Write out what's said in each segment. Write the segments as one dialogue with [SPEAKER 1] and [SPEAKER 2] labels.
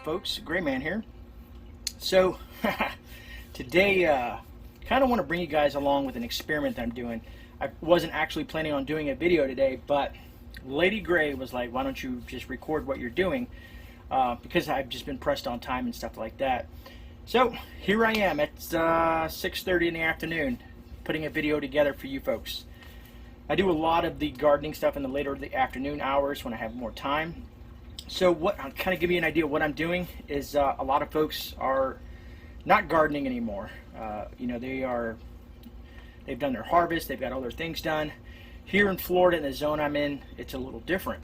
[SPEAKER 1] folks? GreyMan here. So today kind of want to bring you guys along with an experiment that I'm doing. I wasn't actually planning on doing a video today, but Lady Grey was like, why don't you just record what you're doing, because I've just been pressed on time and stuff like that. So here I am at 6:30 in the afternoon putting a video together for you folks. I do a lot of the gardening stuff in the later of the afternoon hours when I have more time. So what I'll kind of give you an idea of what I'm doing is a lot of folks are not gardening anymore. You know, they've done their harvest, they've got all their things done. Here in Florida, in the zone I'm in, it's a little different.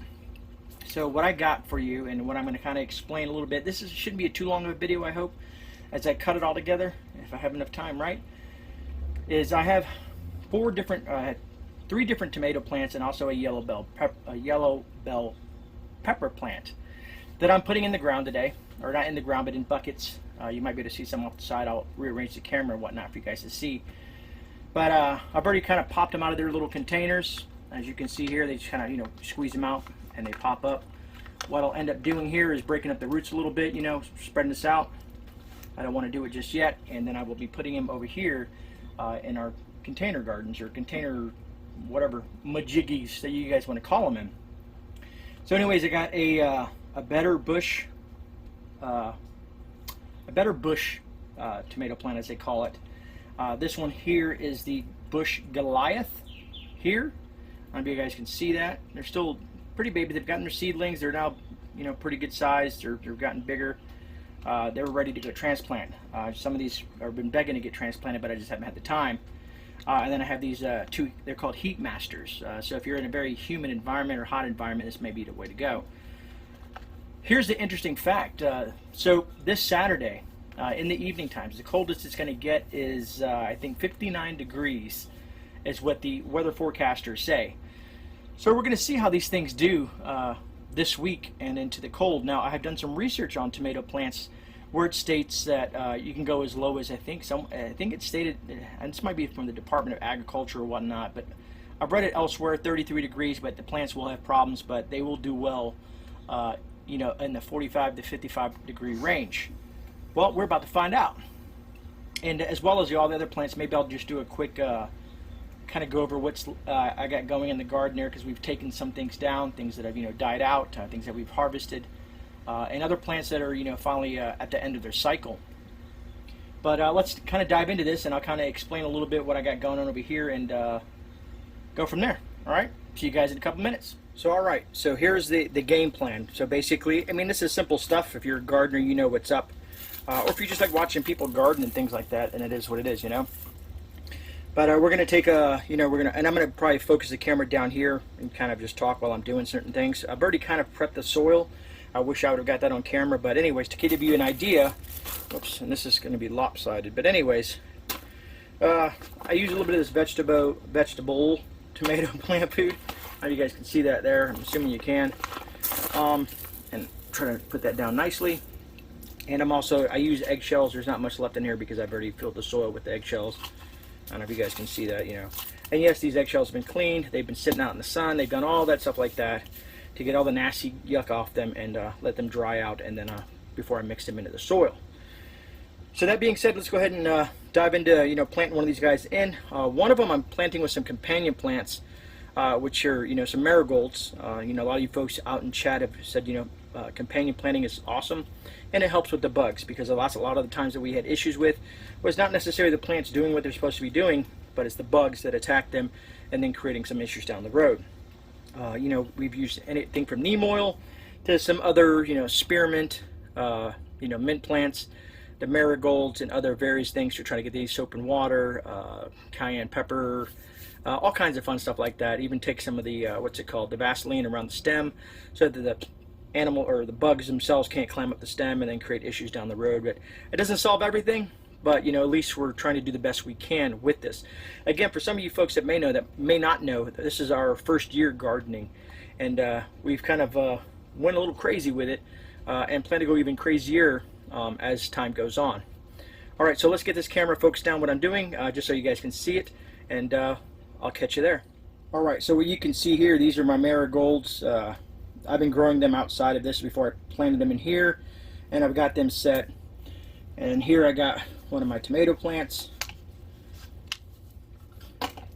[SPEAKER 1] So what I got for you and what I'm going to kind of explain a little bit, shouldn't be too long of a video, I hope, as I cut it all together, if I have enough time, right? Is I have three different tomato plants and also a yellow bell pepper plant that I'm putting in the ground today, or not in the ground but in buckets. You might be able to see some off the side. I'll rearrange the camera and whatnot for you guys to see, but I've already kind of popped them out of their little containers. As you can see here, they just kind of, you know, squeeze them out and they pop up. What I'll end up doing here is breaking up the roots a little bit, you know, spreading this out. I don't want to do it just yet, and then I will be putting them over here in our container gardens, or container whatever majiggies that you guys want to call them in. So anyways, I got a better bush tomato plant, as they call it. This one here is the bush Goliath here. I don't know if you guys can see that. They're still pretty baby. They've gotten their seedlings. They're now, you know, pretty good sized. They've gotten bigger. They were ready to go transplant. Some of these have been begging to get transplanted, but I just haven't had the time. And then I have these two, they're called heat masters. So if you're in a very humid environment or hot environment, this may be the way to go. Here's the interesting fact. So this Saturday, in the evening times, the coldest it's going to get is, I think, 59 degrees is what the weather forecasters say. So we're going to see how these things do this week and into the cold. Now, I have done some research on tomato plants where it states that you can go as low as, I think it stated, and this might be from the Department of Agriculture or whatnot, but I've read it elsewhere, 33 degrees, but the plants will have problems, but they will do well, you know, in the 45 to 55 degree range. Well, we're about to find out. And as well as all the other plants, maybe I'll just do a quick kind of go over what's I got going in the garden there, because we've taken some things down, things that have, you know, died out, things that we've harvested. And other plants that are, you know, finally at the end of their cycle. But let's kind of dive into this, and I'll kind of explain a little bit what I got going on over here, and go from there. All right, see you guys in a couple minutes. So all right, so here's the game plan. So basically, I mean, this is simple stuff. If you're a gardener, you know what's up, or if you just like watching people garden and things like that, and it is what it is, you know. But we're gonna take a, you know, and I'm gonna probably focus the camera down here and kind of just talk while I'm doing certain things. I've already kind of prepped the soil. I wish I would have got that on camera, but anyways, to give you an idea, whoops, and this is going to be lopsided, but anyways, I use a little bit of this vegetable tomato plant food. You guys can see that there. I'm assuming you can. And try to put that down nicely. And I use eggshells. There's not much left in here because I've already filled the soil with the eggshells. I don't know if you guys can see that, you know. And yes, these eggshells have been cleaned. They've been sitting out in the sun. They've done all that stuff like that to get all the nasty yuck off them, and let them dry out, and then before I mix them into the soil. So that being said, let's go ahead and dive into, you know, planting one of these guys in. One of them I'm planting with some companion plants, which are, you know, some marigolds. You know, a lot of you folks out in chat have said, you know, companion planting is awesome, and it helps with the bugs, because a lot of the times that we had issues with was not necessarily the plants doing what they're supposed to be doing, but it's the bugs that attack them and then creating some issues down the road. You know, we've used anything from neem oil to some other, you know, spearmint, you know, mint plants, the marigolds, and other various things to try to get these soap and water, cayenne pepper, all kinds of fun stuff like that. Even take some of the, what's it called, the Vaseline around the stem, so that the animal or the bugs themselves can't climb up the stem and then create issues down the road. But it doesn't solve everything. But, you know, at least we're trying to do the best we can with this. Again, for some of you folks that may not know, this is our first year gardening, and we've kind of went a little crazy with it, and plan to go even crazier as time goes on. All right, so let's get this camera focused down what I'm doing, just so you guys can see it, and I'll catch you there. All right, so what you can see here, these are my marigolds. I've been growing them outside of this before I planted them in here. and I've got them set. And here I got one of my tomato plants,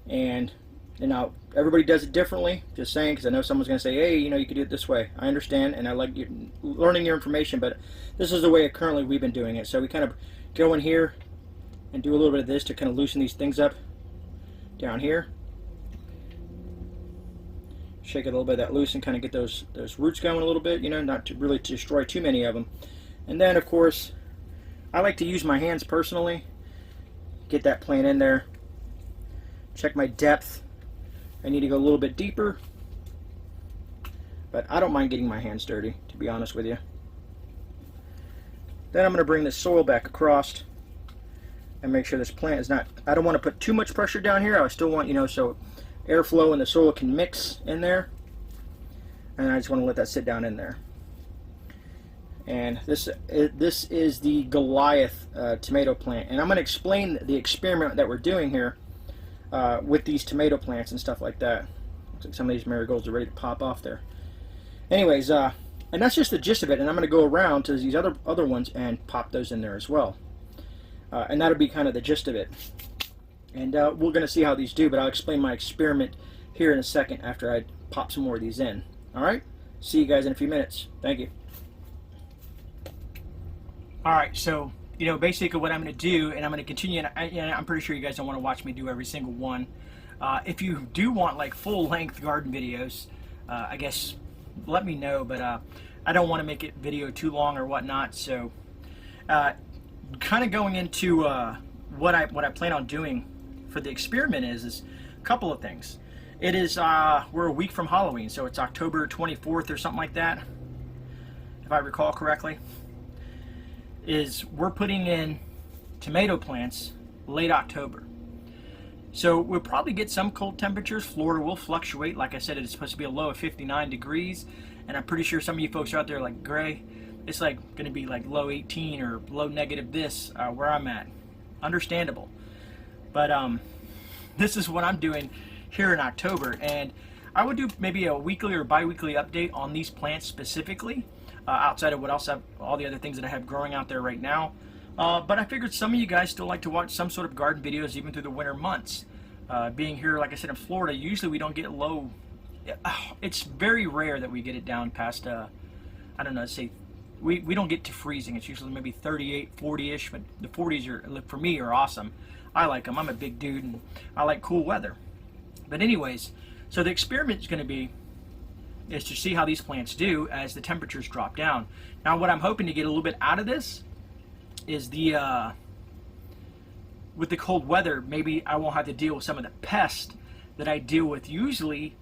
[SPEAKER 1] and now everybody does it differently, just saying, because I know someone's going to say, hey, you know, you could do it this way. I understand, and I like learning your information, but this is the way currently we've been doing it. So we kind of go in here and do a little bit of this to kind of loosen these things up down here. Shake it a little bit of that loose and kind of get those roots going a little bit, you know, not to really destroy too many of them. And then, of course, I like to use my hands personally. Get that plant in there. Check my depth. I need to go a little bit deeper, but I don't mind getting my hands dirty, to be honest with you. Then I'm going to bring the soil back across and make sure this plant is not, I don't want to put too much pressure down here. I still want, you know, so airflow and the soil can mix in there, and I just want to let that sit down in there. And this is the Goliath tomato plant, and I'm going to explain the experiment that we're doing here with these tomato plants and stuff like that. Looks like some of these marigolds are ready to pop off there. Anyways, and that's just the gist of it, and I'm going to go around to these other ones and pop those in there as well. And that'll be kind of the gist of it. And we're going to see how these do, but I'll explain my experiment here in a second after I pop some more of these in. Alright? See you guys in a few minutes. Thank you. Alright, so, you know, basically what I'm going to do, and I'm going to continue, and I'm pretty sure you guys don't want to watch me do every single one. If you do want, like, full-length garden videos, I guess let me know, but I don't want to make it video too long or whatnot, so kind of going into what I plan on doing for the experiment is a couple of things. It is we're a week from Halloween, so it's October 24th or something like that, if I recall correctly. We're putting in tomato plants late October, so we'll probably get some cold temperatures. Florida will fluctuate. Like I said, it's supposed to be a low of 59 degrees, and I'm pretty sure some of you folks are out there like, Gray, it's like going to be like low 18 or low negative this where I'm at. Understandable. But this is what I'm doing here in October, and I would do maybe a weekly or bi-weekly update on these plants specifically, outside of what else all the other things that I have growing out there right now. But I figured some of you guys still like to watch some sort of garden videos even through the winter months. Being here, like I said, in Florida, usually we don't get low. It's very rare that we get it down past, I don't know, let's say, we don't get to freezing. It's usually maybe 38, 40-ish, but the 40s are, for me, are awesome. I like them. I'm a big dude, and I like cool weather. But anyways, so the experiment is going to be is to see how these plants do as the temperatures drop down. Now, what I'm hoping to get a little bit out of this is with the cold weather, maybe I won't have to deal with some of the pests that I deal with usually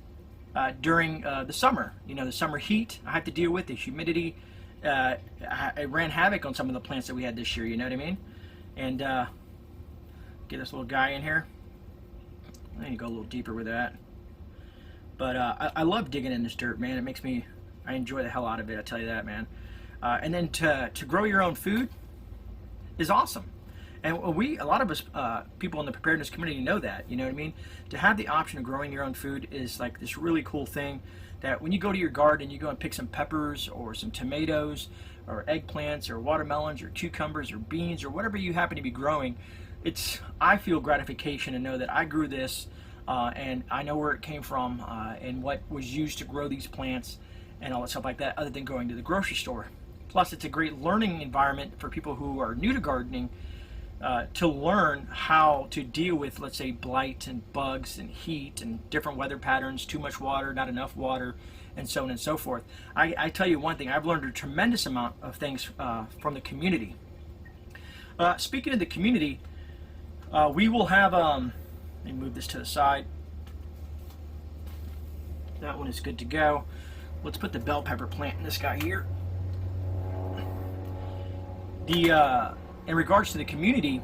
[SPEAKER 1] during the summer. You know, the summer heat, I have to deal with the humidity. It ran havoc on some of the plants that we had this year, you know what I mean? And get this little guy in here. I need to go a little deeper with that. But I love digging in this dirt, man. It makes me, I enjoy the hell out of it, I tell you that, man. And then to grow your own food is awesome. And a lot of us people in the preparedness community know that, you know what I mean? To have the option of growing your own food is like this really cool thing that when you go to your garden, you go and pick some peppers or some tomatoes or eggplants or watermelons or cucumbers or beans or whatever you happen to be growing. I feel gratification to know that I grew this and I know where it came from and what was used to grow these plants and all that stuff like that, other than going to the grocery store. Plus, it's a great learning environment for people who are new to gardening to learn how to deal with, let's say, blight and bugs and heat and different weather patterns, too much water, not enough water, and so on and so forth. I tell you one thing, I've learned a tremendous amount of things from the community. Speaking of the community, we will have, let me move this to the side. That one is good to go. Let's put the bell pepper plant in this guy here. In regards to the community,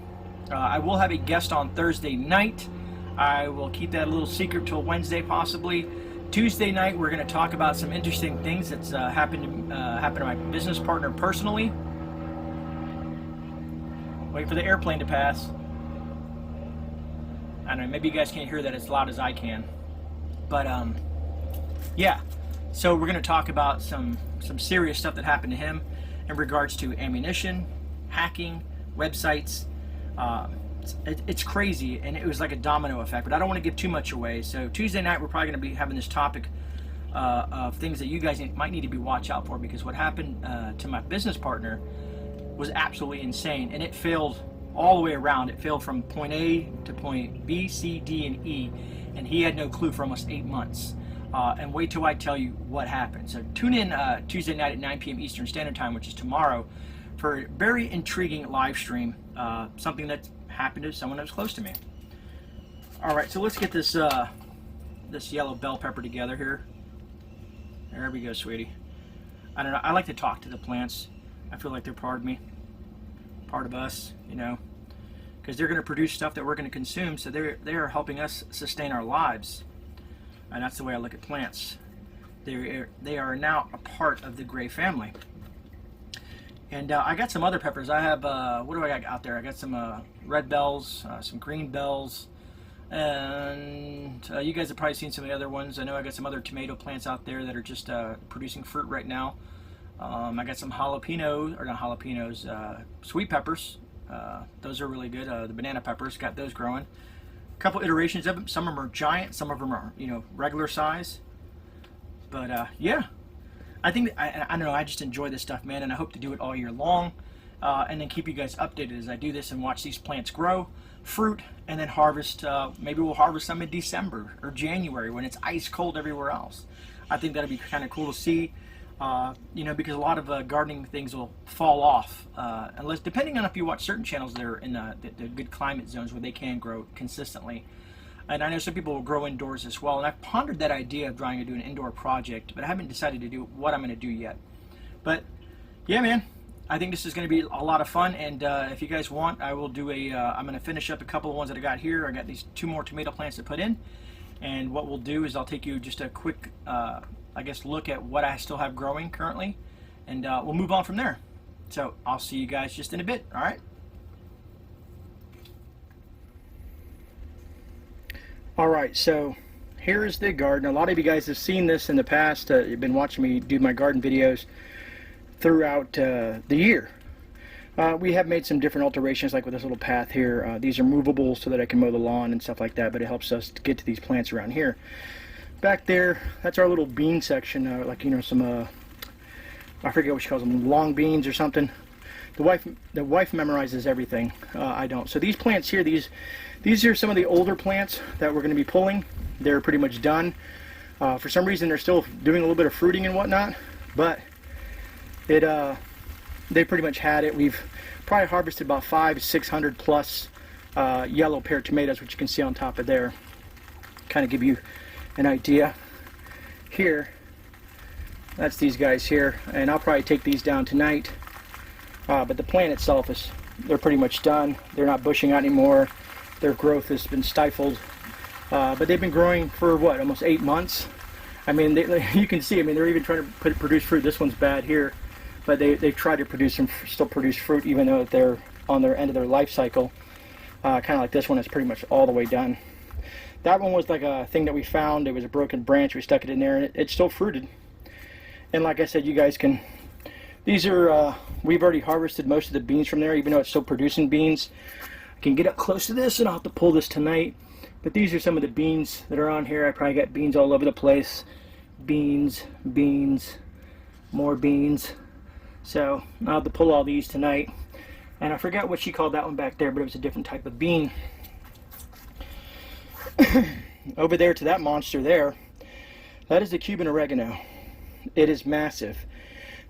[SPEAKER 1] I will have a guest on Thursday night. I will keep that a little secret till Wednesday possibly. Tuesday night, we're going to talk about some interesting things that's happened to my business partner personally. Wait for the airplane to pass. I don't know, maybe you guys can't hear that as loud as I can. But yeah, so we're going to talk about some serious stuff that happened to him. in regards to ammunition, hacking, websites. It's crazy, and it was like a domino effect, but I don't want to give too much away. So Tuesday night, we're probably going to be having this topic of things that you guys might need to be watch out for, because what happened to my business partner was absolutely insane, and it failed all the way around. It failed from point A to point B, C, D, and E, and he had no clue for almost 8 months. And wait till I tell you what happened. So tune in Tuesday night at 9 p.m. Eastern Standard Time, which is tomorrow, for a very intriguing live stream, something that happened to someone that was close to me. All right, so let's get this this yellow bell pepper together here. There we go, sweetie. I don't know, I like to talk to the plants. I feel like they're part of me, part of us, you know, because they're going to produce stuff that we're going to consume, so they are helping us sustain our lives. And that's the way I look at plants. They are now a part of the Grey family. And I got some other peppers. I have, what do I got out there? I got some red bells, some green bells, and you guys have probably seen some of the other ones. I know I got some other tomato plants out there that are just producing fruit right now. I got some jalapenos, or not jalapenos, sweet peppers. Those are really good. The banana peppers, got those growing. A couple iterations of them. Some of them are giant, some of them are, you know, regular size. But yeah, I think I don't know. I just enjoy this stuff, man, and I hope to do it all year long, and then keep you guys updated as I do this and watch these plants grow, fruit, and then harvest. Maybe we'll harvest some in December or January when it's ice cold everywhere else. I think that'd be kind of cool to see. You know, because a lot of gardening things will fall off, unless, depending on if you watch certain channels that are in the good climate zones where they can grow consistently. And I know some people will grow indoors as well, and I've pondered that idea of trying to do an indoor project, but I haven't decided to do what I'm going to do yet. But yeah, man, I think this is going to be a lot of fun, and if you guys want, I will do I'm going to finish up a couple of ones that I got here. I got these 2 more tomato plants to put in, and what we'll do is I'll take you just a quick I guess look at what I still have growing currently, and we'll move on from there. So I'll see you guys just in a bit. All right. All right, so here is the garden. A lot of you guys have seen this in the past. You've been watching me do my garden videos throughout the year. We have made some different alterations, like with this little path here. These are movable so that I can mow the lawn and stuff like that, but it helps us to get to these plants around here. Back there, that's our little bean section, like, you know, some, I forget what she calls them, long beans or something. The wife memorizes everything. I don't. So these plants here, these are some of the older plants that we're going to be pulling. They're pretty much done. For some reason, they're still doing a little bit of fruiting and whatnot, but they pretty much had it. We've probably harvested about 500-600 plus yellow pear tomatoes, which you can see on top of there. Kind of give you an idea. Here, that's these guys here, and I'll probably take these down tonight. But the plant itself they're pretty much done. They're not bushing out anymore. Their growth has been stifled. But they've been growing for what, almost 8 months. I mean, you can see. I mean, they're even trying to produce fruit. This one's bad here, but they've tried to still produce fruit, even though they're on their end of their life cycle. Kind of like this one is pretty much all the way done. That one was like a thing that we found. It was a broken branch. We stuck it in there, and it still fruited. And like I said, you guys can. These are we've already harvested most of the beans from there, even though it's still producing beans. I can get up close to this, and I'll have to pull this tonight. But these are some of the beans that are on here. I probably got beans all over the place. Beans, beans, more beans. So I'll have to pull all these tonight. And I forgot what she called that one back there, but it was a different type of bean. Over there to that monster there, that is the Cuban oregano. It is massive.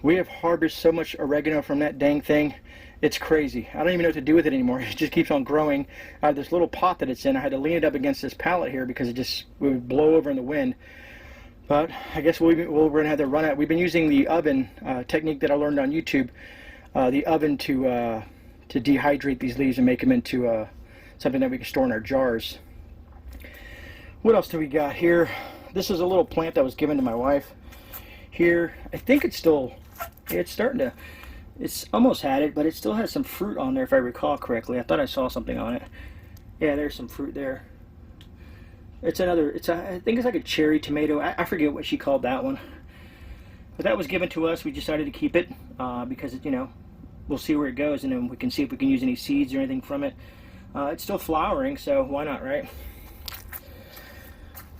[SPEAKER 1] We have harvested so much oregano from that dang thing. It's crazy. I don't even know what to do with it anymore. It just keeps on growing. I have this little pot that it's in. I had to lean it up against this pallet here because it would blow over in the wind. But I guess we're going to have to run it. We've been using the oven technique that I learned on YouTube. The oven to dehydrate these leaves and make them into something that we can store in our jars. What else do we got here? This is a little plant that was given to my wife. Here, I think it's starting to, it's almost had it, but it still has some fruit on there if I recall correctly. I thought I saw something on it. Yeah, there's some fruit there. I think it's like a cherry tomato. I forget what she called that one. But that was given to us. We decided to keep it because, you know, we'll see where it goes, and then we can see if we can use any seeds or anything from it. It's still flowering, so why not, right?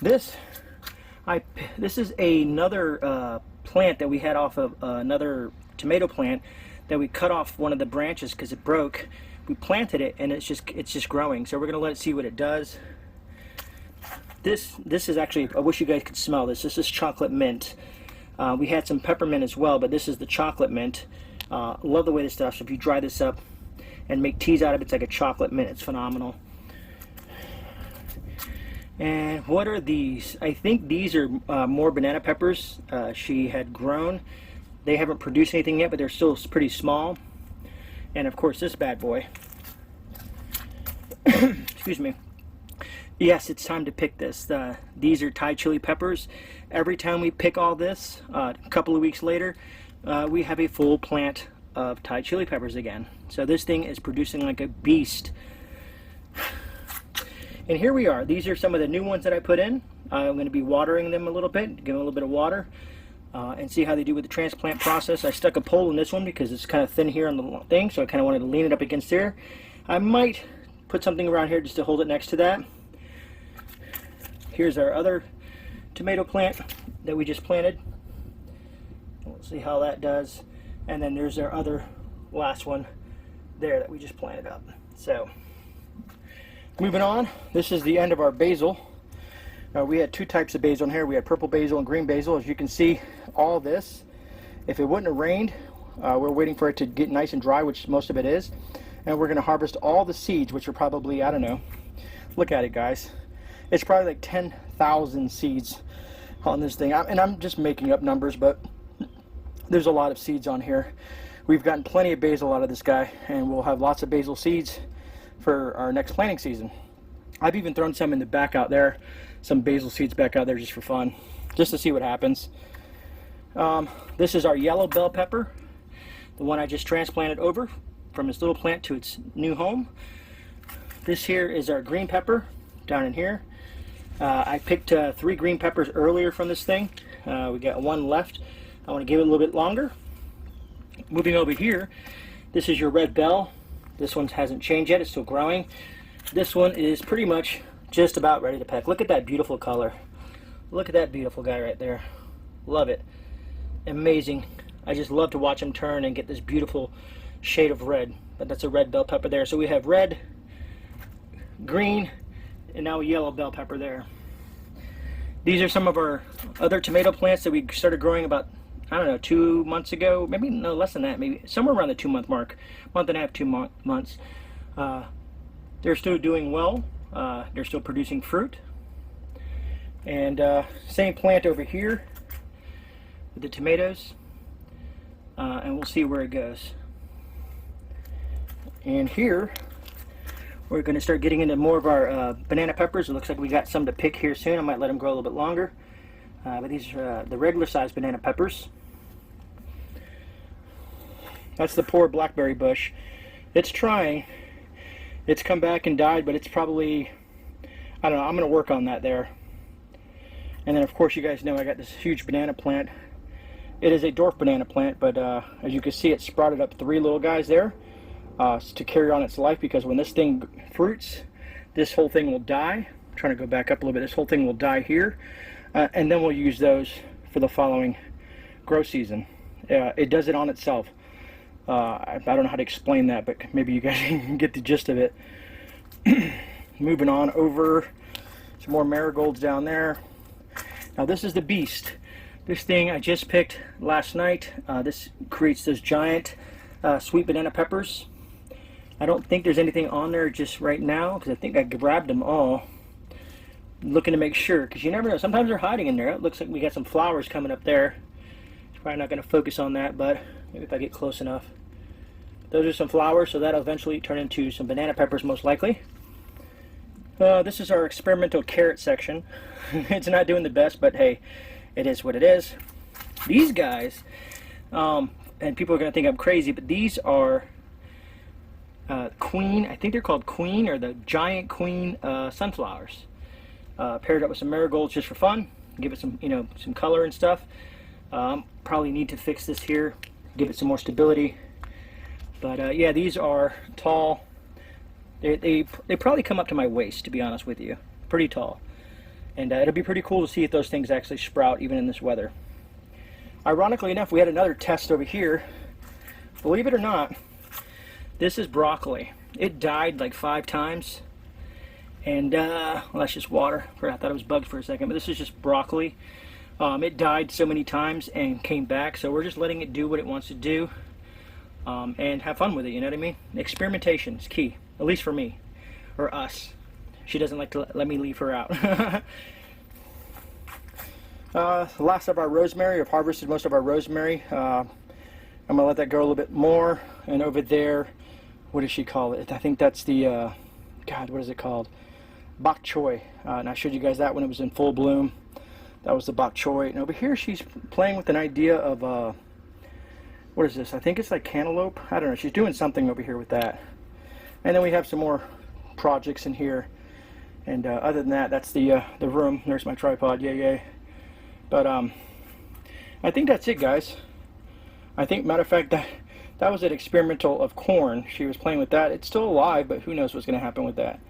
[SPEAKER 1] This is another plant that we had off of another tomato plant that we cut off one of the branches because it broke. We planted it, and it's just growing. So we're gonna let it see what it does. This is actually, I wish you guys could smell this. This is chocolate mint. We had some peppermint as well, but this is the chocolate mint. Love the way this stuff. So if you dry this up and make teas out of it, it's like a chocolate mint. It's phenomenal. And what are these? I think these are more banana peppers she had grown. They haven't produced anything yet, but they're still pretty small. And of course this bad boy. Excuse me. Yes, it's time to pick this. These are Thai chili peppers. Every time we pick all this, a couple of weeks later, we have a full plant of Thai chili peppers again. So this thing is producing like a beast. And here we are. These are some of the new ones that I put in. I'm going to be watering them a little bit, give them a little bit of water, and see how they do with the transplant process. I stuck a pole in this one because it's kind of thin here on the thing, so I kind of wanted to lean it up against there. I might put something around here just to hold it next to that. Here's our other tomato plant that we just planted. We'll see how that does. And then there's our other last one there that we just planted up. So moving on, this is the end of our basil. We had two types of basil in here. We had purple basil and green basil. As you can see, all this, if it wouldn't have rained, we're waiting for it to get nice and dry, which most of it is. And we're going to harvest all the seeds, which are probably, I don't know, look at it, guys. It's probably like 10,000 seeds on this thing. And I'm just making up numbers, but there's a lot of seeds on here. We've gotten plenty of basil out of this guy, and we'll have lots of basil seeds for our next planting season. I've even thrown some in the back out there, some basil seeds back out there just for fun, just to see what happens. This is our yellow bell pepper, the one I just transplanted over from its little plant to its new home. This here is our green pepper down in here. I picked 3 green peppers earlier from this thing. We got one left. I want to give it a little bit longer. Moving over here, this is your red bell. This one hasn't changed yet. It's still growing. This one is pretty much just about ready to peck. Look at that beautiful color. Look at that beautiful guy right there. Love it. Amazing. I just love to watch him turn and get this beautiful shade of red. But that's a red bell pepper there. So we have red, green, and now a yellow bell pepper there. These are some of our other tomato plants that we started growing about, I don't know, 2 months ago. Maybe no less than that, maybe somewhere around the 2-month mark. Month and a half, 2 months. They're still doing well. They're still producing fruit. And same plant over here with the tomatoes. And we'll see where it goes. And here we're going to start getting into more of our banana peppers. It looks like we got some to pick here soon. I might let them grow a little bit longer. But these are the regular sized banana peppers. That's the poor blackberry bush. It's trying. It's come back and died, but it's probably, I don't know, I'm going to work on that there. And then of course you guys know I got this huge banana plant. It is a dwarf banana plant, but as you can see, it sprouted up 3 little guys there to carry on its life, because when this thing fruits, this whole thing will die. I'm trying to go back up a little bit. This whole thing will die here, and then we'll use those for the following grow season. It does it on itself. I don't know how to explain that, but maybe you guys can get the gist of it. Moving on over, some more marigolds down there. Now this is the beast. This thing I just picked last night. This creates those giant sweet banana peppers. I don't think there's anything on there just right now, because I think I grabbed them all. Looking to make sure, because you never know. Sometimes they're hiding in there. It looks like we got some flowers coming up there. Probably not going to focus on that, but maybe if I get close enough. Those are some flowers, so that'll eventually turn into some banana peppers most likely. This is our experimental carrot section. It's not doing the best, but hey, it is what it is. These guys, and people are going to think I'm crazy, but these are queen, I think they're called queen, or the giant queen sunflowers. Paired up with some marigolds just for fun, give it some, you know, some color and stuff. Probably need to fix this here, give it some more stability. But yeah, these are tall. They probably come up to my waist, to be honest with you. Pretty tall. And it'll be pretty cool to see if those things actually sprout even in this weather. Ironically enough, we had another test over here. Believe it or not, this is broccoli. It died like 5 times. And well, that's just water. I thought it was bugs for a second, but this is just broccoli. It died so many times and came back, so we're just letting it do what it wants to do, and have fun with it, you know what I mean? Experimentation is key, at least for me, or us. She doesn't like to let me leave her out. The last of our rosemary, I've harvested most of our rosemary. I'm going to let that go a little bit more, and over there, what does she call it? I think that's the, God, what is it called? Bok choy, and I showed you guys that when it was in full bloom. That was the bok choy. And over here she's playing with an idea of, what is this? I think it's like cantaloupe. I don't know. She's doing something over here with that. And then we have some more projects in here. And other than that, that's the room. There's my tripod. Yay, yay. But I think that's it, guys. I think, matter of fact, that was an experimental of corn. She was playing with that. It's still alive, but who knows what's going to happen with that.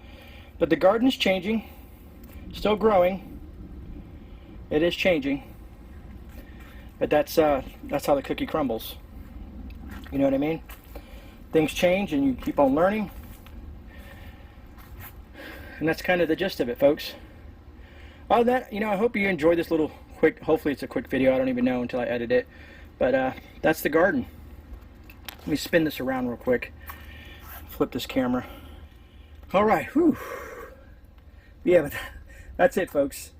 [SPEAKER 1] But the garden's changing. Still growing. It is changing, but that's how the cookie crumbles. You know what I mean? Things change and you keep on learning. And that's kind of the gist of it, folks. Other than that, you know, I hope you enjoyed this little quick, hopefully it's a quick video. I don't even know until I edit it. But that's the garden. Let me spin this around real quick. Flip this camera. All right, whew. Yeah, but that's it, folks.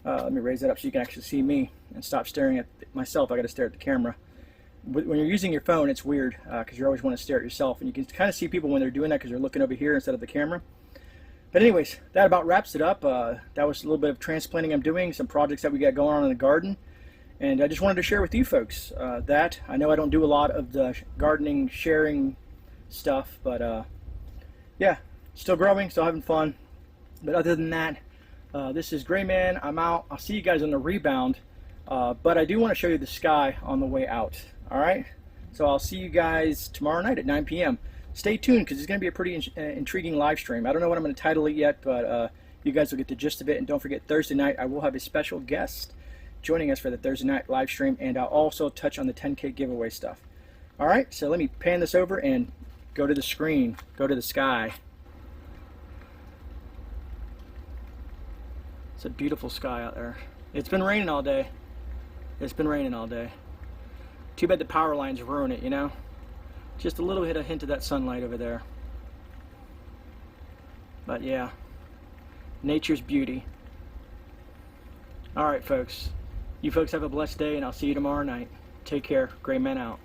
[SPEAKER 1] Let me raise that up so you can actually see me and stop staring at myself. I got to stare at the camera. When you're using your phone, it's weird because you always want to stare at yourself, and you can kind of see people when they're doing that because they're looking over here instead of the camera. But anyways, that about wraps it up. That was a little bit of transplanting I'm doing, some projects that we got going on in the garden, and I just wanted to share with you folks that. I know I don't do a lot of the gardening sharing stuff, but yeah, still growing, still having fun. But other than that, this is GreyMan. I'm out. I'll see you guys on the rebound. But I do want to show you the sky on the way out. All right? So I'll see you guys tomorrow night at 9 p.m. Stay tuned because it's going to be a pretty intriguing live stream. I don't know what I'm going to title it yet, but you guys will get the gist of it. And don't forget, Thursday night I will have a special guest joining us for the Thursday night live stream. And I'll also touch on the 10K giveaway stuff. All right? So let me pan this over and go to the screen. Go to the sky. It's a beautiful sky out there. It's been raining all day. It's been raining all day. Too bad the power lines ruin it, you know? Just a little hint of that sunlight over there. But yeah, nature's beauty. All right, folks. You folks have a blessed day, and I'll see you tomorrow night. Take care. GreyMan out.